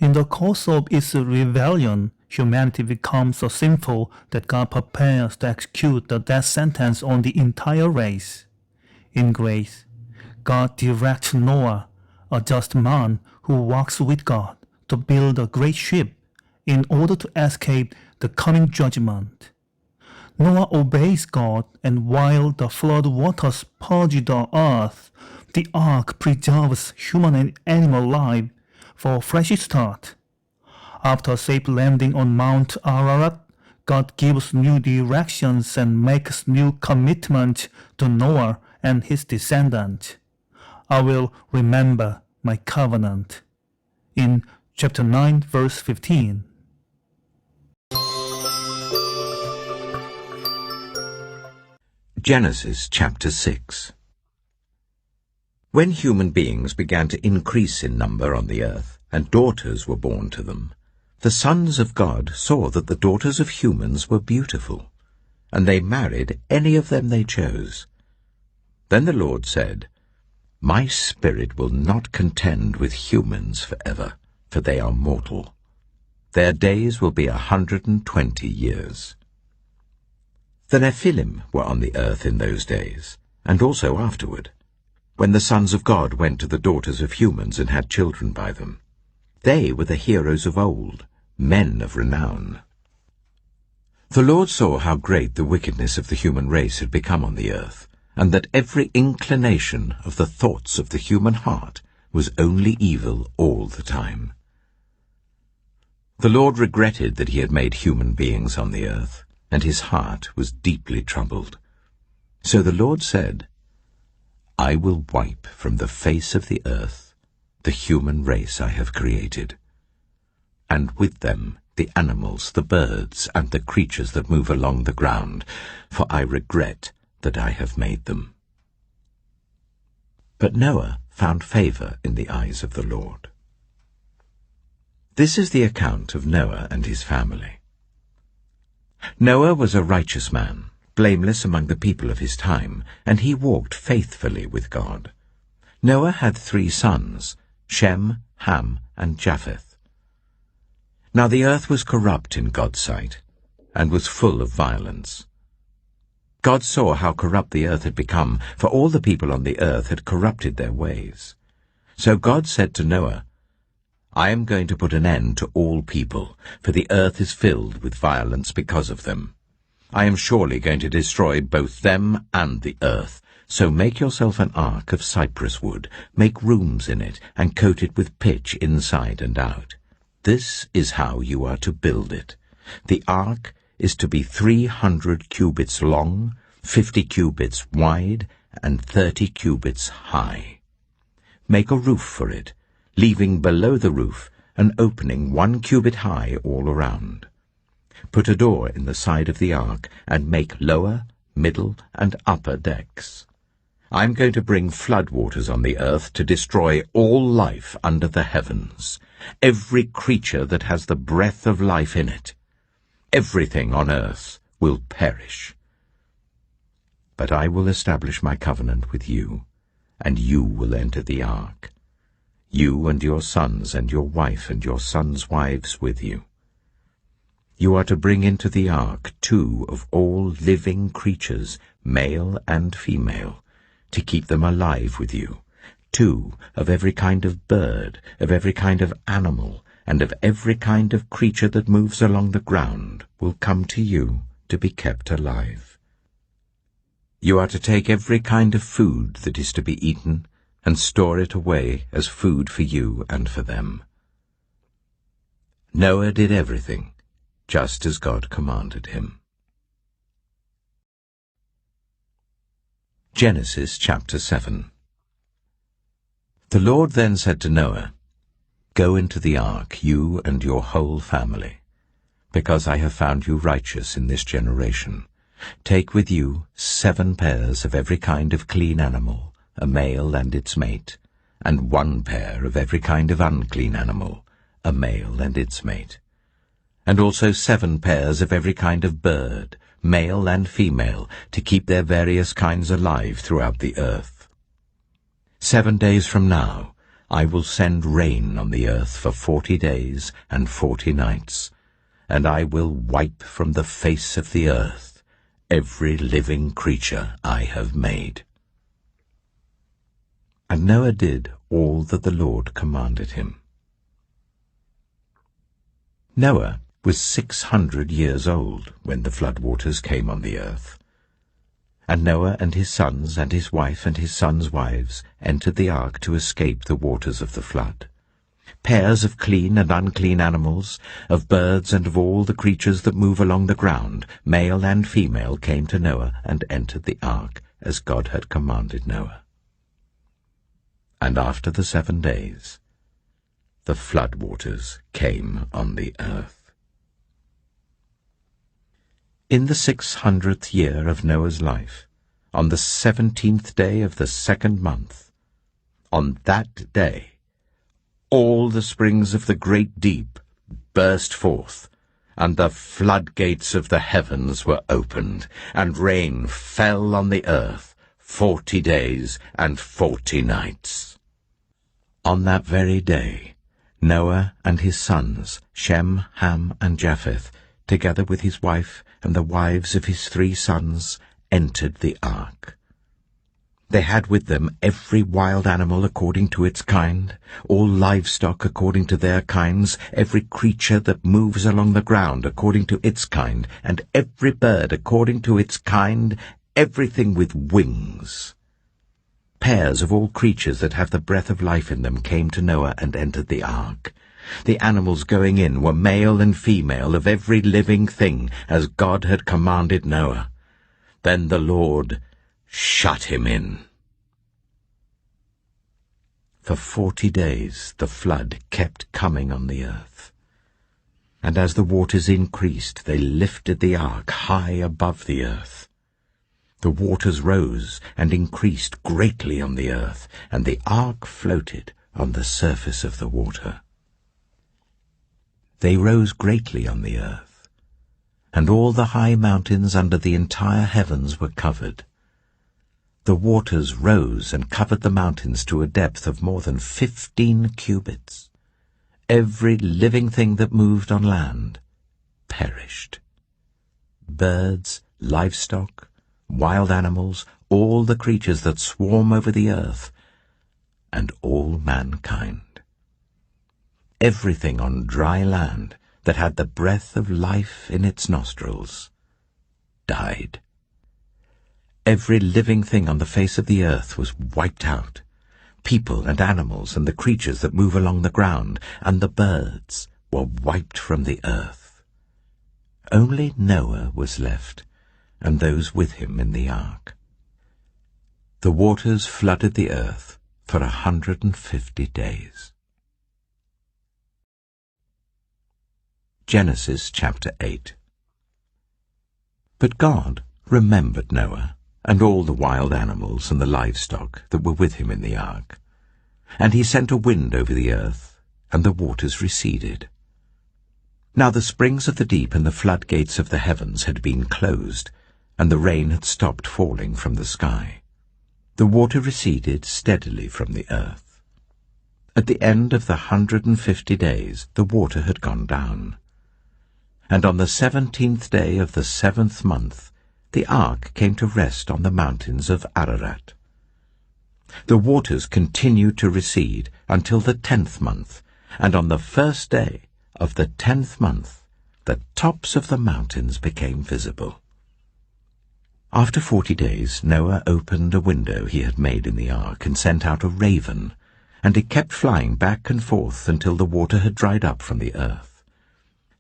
In the course of its rebellion, humanity becomes so sinful that God prepares to execute the death sentence on the entire race. In grace, God directs Noah, a just man who walks with God, to build a great ship in order to escape the coming judgment. Noah obeys God, and while the flood waters purge the earth, the ark preserves human and animal life for a fresh start. After a safe landing on Mount Ararat, God gives new directions and makes new commitment to Noah and his descendants. I will remember my covenant. In chapter 9, verse 15. Genesis chapter 6. When human beings began to increase in number on the earth, and daughters were born to them, the sons of God saw that the daughters of humans were beautiful, and they married any of them they chose. Then the Lord said, My spirit will not contend with humans forever, for they are mortal. Their days will be 120 years. The Nephilim were on the earth in those days, and also afterward, when the sons of God went to the daughters of humans and had children by them. They were the heroes of old, men of renown. The Lord saw how great the wickedness of the human race had become on the earth, and that every inclination of the thoughts of the human heart was only evil all the time. The Lord regretted that he had made human beings on the earth, and his heart was deeply troubled. So the Lord said, I will wipe from the face of the earth the human race I have created, and with them the animals, the birds, and the creatures that move along the ground, for I regret that I have made them. But Noah found favor in the eyes of the Lord. This is the account of Noah and his family. Noah was a righteous man, blameless among the people of his time, and he walked faithfully with God. Noah had 3 sons, Shem, Ham, and Japheth. Now the earth was corrupt in God's sight, and was full of violence. God saw how corrupt the earth had become, for all the people on the earth had corrupted their ways. So God said to Noah, I am going to put an end to all people, for the earth is filled with violence because of them. I am surely going to destroy both them and the earth. So make yourself an ark of cypress wood, make rooms in it, and coat it with pitch inside and out. This is how you are to build it. The ark is to be 300 cubits long, 50 cubits wide, and 30 cubits high. Make a roof for it, leaving below the roof an opening 1 cubit high all around. Put a door in the side of the ark, and make lower, middle, and upper decks. I am going to bring flood waters on the earth to destroy all life under the heavens, every creature that has the breath of life in it. Everything on earth will perish. But I will establish my covenant with you, and you will enter the ark, you and your sons and your wife and your sons' wives with you. You are to bring into the ark 2 of all living creatures, male and female, to keep them alive with you, 2 of every kind of bird, of every kind of animal, and of every kind of creature that moves along the ground will come to you to be kept alive. You are to take every kind of food that is to be eaten and store it away as food for you and for them. Noah did everything just as God commanded him. Genesis chapter 7. The Lord then said to Noah, Go into the ark, you and your whole family, because I have found you righteous in this generation. Take with you 7 pairs of every kind of clean animal, a male and its mate, and 1 pair of every kind of unclean animal, a male and its mate, and also 7 pairs of every kind of bird, male and female, to keep their various kinds alive throughout the earth. 7 days from now I will send rain on the earth for 40 days and 40 nights, and I will wipe from the face of the earth every living creature I have made." And Noah did all that the Lord commanded him. Noah was 600 years old when the floodwaters came on the earth. And Noah and his sons and his wife and his sons' wives entered the ark to escape the waters of the flood. Pairs of clean and unclean animals, of birds and of all the creatures that move along the ground, male and female, came to Noah and entered the ark, as God had commanded Noah. And after the 7 days, the floodwaters came on the earth. In the 600th year of Noah's life, on the 17th day of the 2nd month, on that day, all the springs of the great deep burst forth, and the floodgates of the heavens were opened, and rain fell on the earth 40 days and 40 nights. On that very day, Noah and his sons, Shem, Ham, and Japheth, together with his wife and the wives of his 3 sons, entered the ark. They had with them every wild animal according to its kind, all livestock according to their kinds, every creature that moves along the ground according to its kind, and every bird according to its kind, everything with wings. Pairs of all creatures that have the breath of life in them came to Noah and entered the ark. The animals going in were male and female of every living thing, as God had commanded Noah. Then the Lord shut him in. For 40 days the flood kept coming on the earth. And as the waters increased, they lifted the ark high above the earth. The waters rose and increased greatly on the earth, and the ark floated on the surface of the water. They rose greatly on the earth, and all the high mountains under the entire heavens were covered. The waters rose and covered the mountains to a depth of more than 15 cubits. Every living thing that moved on land perished. Birds, livestock, wild animals, all the creatures that swarm over the earth, and all mankind. Everything on dry land that had the breath of life in its nostrils died. Every living thing on the face of the earth was wiped out. People and animals and the creatures that move along the ground and the birds were wiped from the earth. Only Noah was left, and those with him in the ark. The waters flooded the earth for 150 days. Genesis chapter 8. But God remembered Noah and all the wild animals and the livestock that were with him in the ark. And he sent a wind over the earth, and the waters receded. Now the springs of the deep and the floodgates of the heavens had been closed, and the rain had stopped falling from the sky. The water receded steadily from the earth. At the end of the 150 days the water had gone down. And on the 17th day of the 7th month the ark came to rest on the mountains of Ararat. The waters continued to recede until the 10th month, and on the 1st day of the 10th month the tops of the mountains became visible. After 40 days Noah opened a window he had made in the ark and sent out a raven, and it kept flying back and forth until the water had dried up from the earth.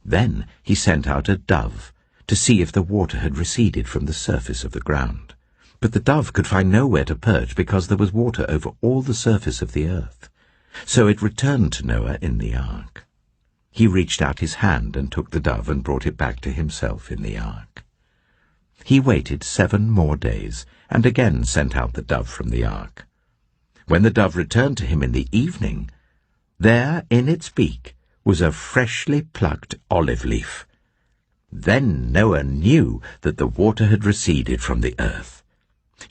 Then he sent out a dove to see if the water had receded from the surface of the ground. But the dove could find nowhere to perch because there was water over all the surface of the earth. So it returned to Noah in the ark. He reached out his hand and took the dove and brought it back to himself in the ark. He waited 7 more days and again sent out the dove from the ark. When the dove returned to him in the evening, there in its beak was a freshly plucked olive leaf. Then Noah knew that the water had receded from the earth.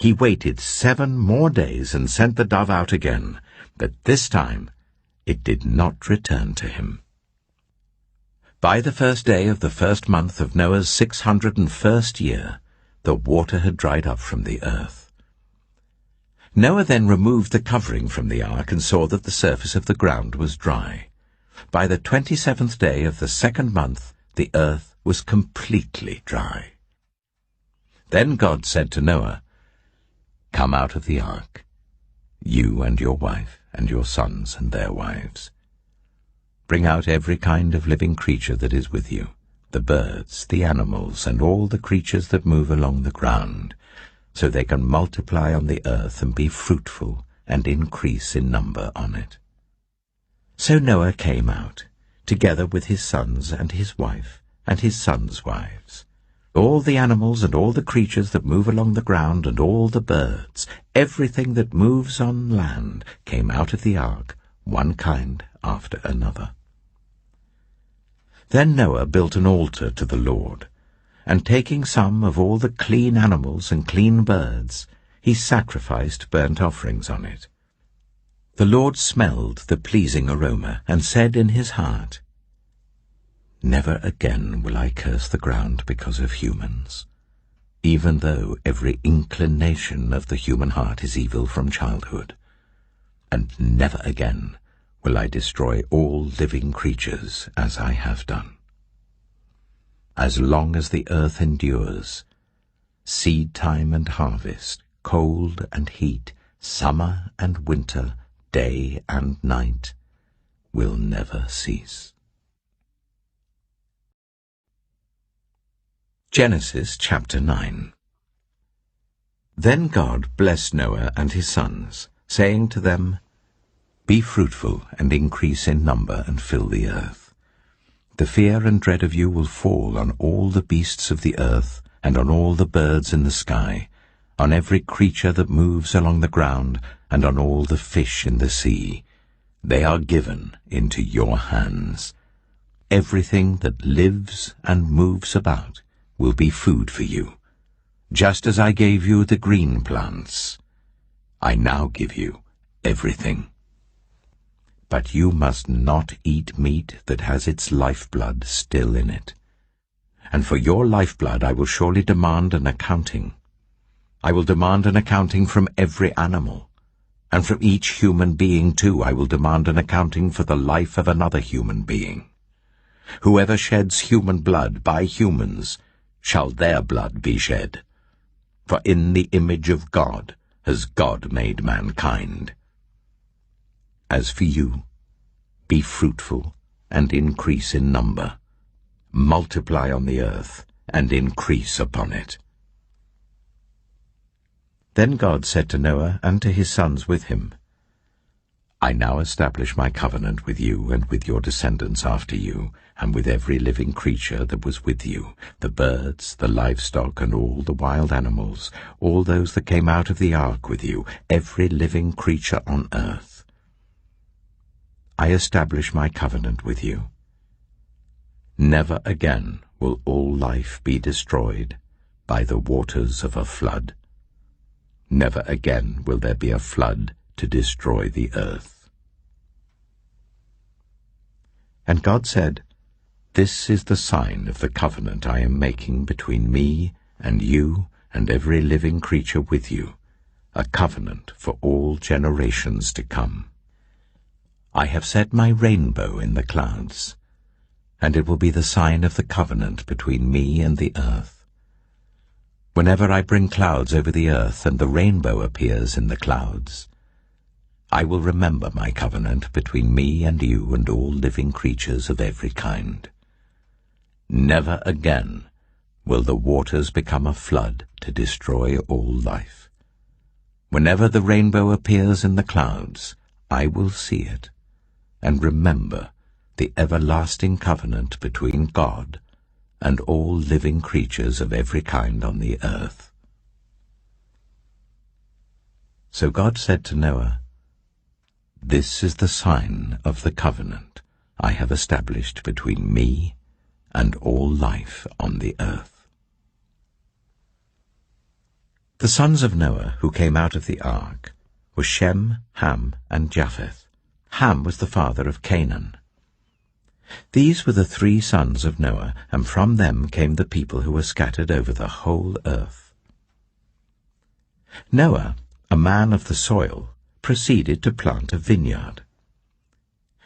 He waited 7 more days and sent the dove out again, but this time it did not return to him. By the 1st day of the 1st month of Noah's 601st year, the water had dried up from the earth. Noah then removed the covering from the ark and saw that the surface of the ground was dry. By the 27th day of the 2nd month, the earth was completely dry. Then God said to Noah, "Come out of the ark, you and your wife and your sons and their wives. Bring out every kind of living creature that is with you, the birds, the animals, and all the creatures that move along the ground, so they can multiply on the earth and be fruitful and increase in number on it." So Noah came out, together with his sons and his wife and his sons' wives. All the animals and all the creatures that move along the ground and all the birds, everything that moves on land, came out of the ark, one kind after another. Then Noah built an altar to the Lord, and taking some of all the clean animals and clean birds, he sacrificed burnt offerings on it. The Lord smelled the pleasing aroma, and said in his heart, "Never again will I curse the ground because of humans, even though every inclination of the human heart is evil from childhood. And never again will I destroy all living creatures as I have done. As long as the earth endures, seed time and harvest, cold and heat, summer and winter, day and night, will never cease." Genesis chapter 9. Then God blessed Noah and his sons, saying to them, "Be fruitful and increase in number and fill the earth. The fear and dread of you will fall on all the beasts of the earth and on all the birds in the sky, on every creature that moves along the ground and on all the fish in the sea. They are given into your hands. Everything that lives and moves about will be food for you. Just as I gave you the green plants, I now give you everything. But you must not eat meat that has its lifeblood still in it. And for your lifeblood I will surely demand an accounting. I will demand an accounting from every animal, and from each human being too I will demand an accounting for the life of another human being. Whoever sheds human blood by humans, shall their blood be shed. For in the image of God has God made mankind. As for you, be fruitful and increase in number. Multiply on the earth and increase upon it." Then God said to Noah and to his sons with him, "I now establish my covenant with you and with your descendants after you, and with every living creature that was with you, the birds, the livestock, and all the wild animals, all those that came out of the ark with you, every living creature on earth. I establish my covenant with you. Never again will all life be destroyed by the waters of a flood. Never again will there be a flood to destroy the earth." And God said, "This is the sign of the covenant I am making between me and you and every living creature with you, a covenant for all generations to come. I have set my rainbow in the clouds, and it will be the sign of the covenant between me and the earth. Whenever I bring clouds over the earth and the rainbow appears in the clouds, I will remember my covenant between me and you and all living creatures of every kind. Never again will the waters become a flood to destroy all life. Whenever the rainbow appears in the clouds, I will see it and remember the everlasting covenant between God and all living creatures of every kind on the earth." So God said to Noah, "This is the sign of the covenant I have established between me and all life on the earth." The sons of Noah who came out of the ark were Shem, Ham, and Japheth. Ham was the father of Canaan. These were the 3 sons of Noah, and from them came the people who were scattered over the whole earth. Noah, a man of the soil, proceeded to plant a vineyard.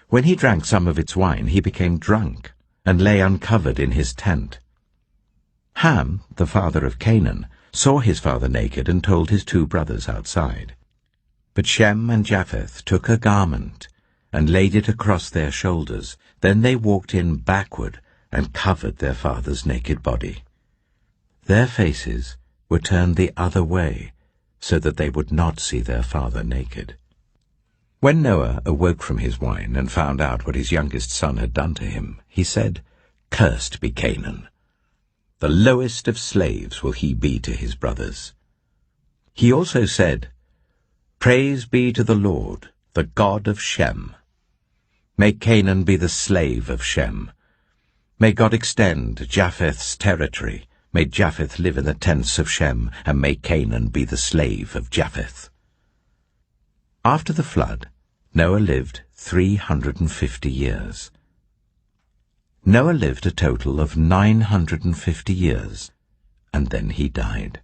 When he drank some of its wine, he became drunk, and lay uncovered in his tent. Ham, the father of Canaan, saw his father naked and told his 2 brothers outside. But Shem and Japheth took a garment and laid it across their shoulders. Then they walked in backward and covered their father's naked body. Their faces were turned the other way, so that they would not see their father naked. When Noah awoke from his wine and found out what his youngest son had done to him, he said, "Cursed be Canaan. The lowest of slaves will he be to his brothers." He also said, "Praise be to the Lord, the God of Shem. May Canaan be the slave of Shem. May God extend Japheth's territory. May Japheth live in the tents of Shem, and may Canaan be the slave of Japheth." After the flood, Noah lived 350 years. Noah lived a total of 950 years, and then he died.